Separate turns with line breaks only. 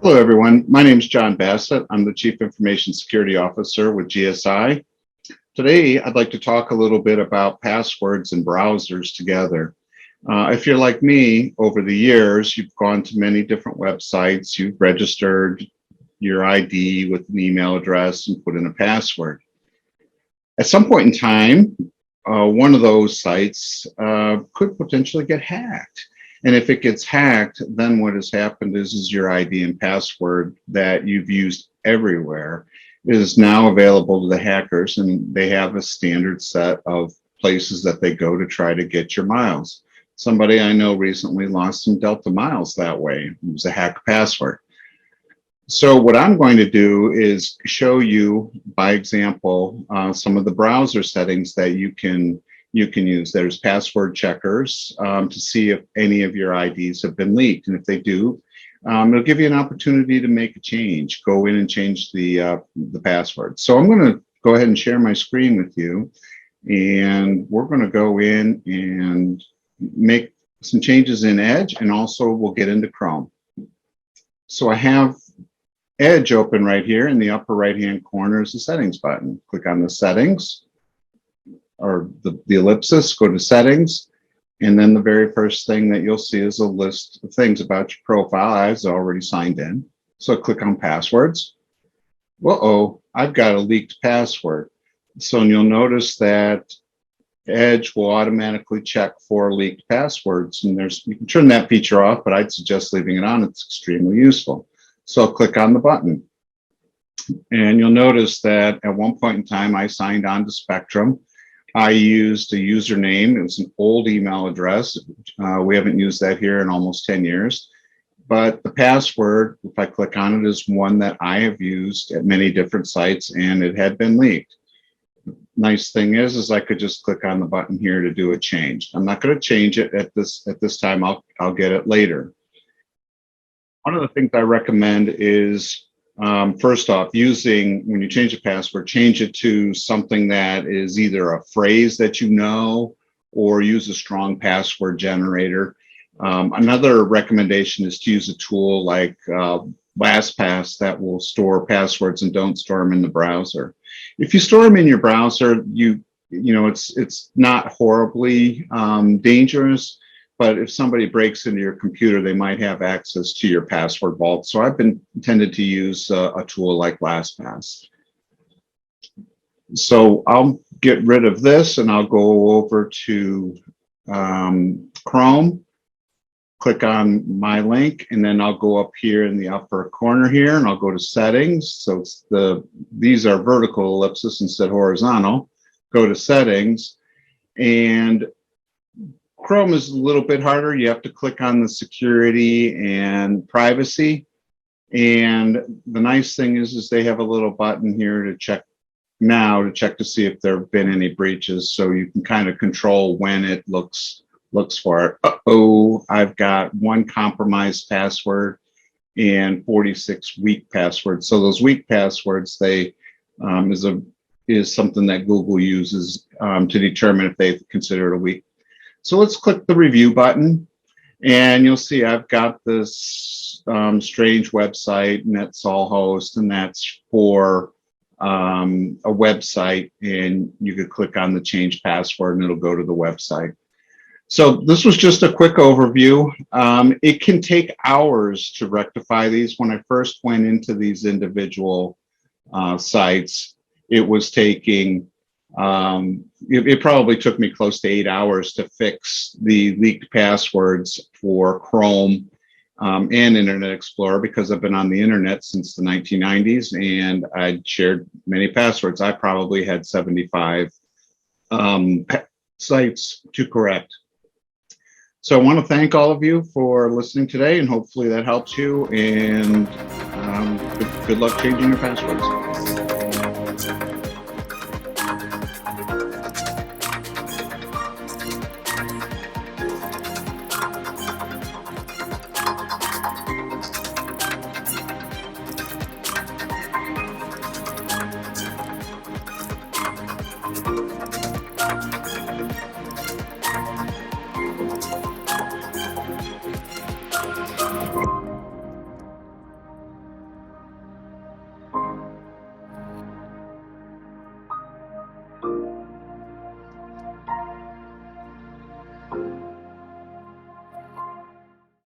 Hello, everyone. My name is John Bassett. I'm the Chief Information Security Officer with GSI. Today, I'd like to talk a little bit about passwords and browsers together. If you're like me, over the years, you've gone to many different websites, you've registered your ID with an email address and put in a password. At some point in time, one of those sites could potentially get hacked. And if it gets hacked, then what has happened is your ID and password that you've used everywhere is now available to the hackers, and they have a standard set of places that they go to try to get your miles. Somebody I know recently lost some Delta miles that way. It was a hacked password. So what I'm going to do is show you, by example, some of the browser settings that you can use. There's password checkers to see if any of your IDs have been leaked. And if they do, it'll give you an opportunity to make a change. Go in and change the password. So I'm going to go ahead and share my screen with you. And we're going to go in and make some changes in Edge, and also we'll get into Chrome. So I have Edge open right here. In the upper right-hand corner is the settings button. Click on the settings, or the ellipsis, go to settings, and then the very first thing that you'll see is a list of things about your profile. I was already signed in, so click on passwords. Uh-oh, I've got a leaked password. So you'll notice that Edge will automatically check for leaked passwords, and you can turn that feature off, but I'd suggest leaving it on. It's extremely useful. So I'll click on the button, and you'll notice that at one point in time I signed on to Spectrum. I used a username. It was an old email address. We haven't used that here in almost 10 years. But the password, if I click on it, is one that I have used at many different sites, and it had been leaked. Nice thing is I could just click on the button here to do a change. I'm not going to change it at this time. I'll get it later. One of the things I recommend is, first off, when you change a password, change it to something that is either a phrase that you know, or use a strong password generator. Another recommendation is to use a tool like LastPass that will store passwords and don't store them in the browser. If you store them in your browser, it's not horribly dangerous. But if somebody breaks into your computer, they might have access to your password vault. So I've been tended to use a tool like LastPass. So I'll get rid of this, and I'll go over to Chrome, click on my link, and then I'll go up here in the upper corner here, and I'll go to settings. So these are vertical ellipses instead of horizontal. Go to settings, and Chrome is a little bit harder. You have to click on the security and privacy. And the nice thing is they have a little button here to check to see if there have been any breaches. So you can kind of control when it looks for it. Uh-oh, I've got one compromised password and 46 weak passwords. So those weak passwords, is something that Google uses to determine if they consider it a weak. So let's click the review button, and you'll see I've got this strange website, NetSolHost, and that's for a website, and you could click on the change password and it'll go to the website. So this was just a quick overview. It can take hours to rectify these. When I first went into these individual sites, it was taking it probably took me close to 8 hours to fix the leaked passwords for Chrome and Internet Explorer, because I've been on the internet since the 1990s and I'd shared many passwords. I probably had 75 sites to correct. So I want to thank all of you for listening today, and hopefully that helps you, and good luck changing your passwords.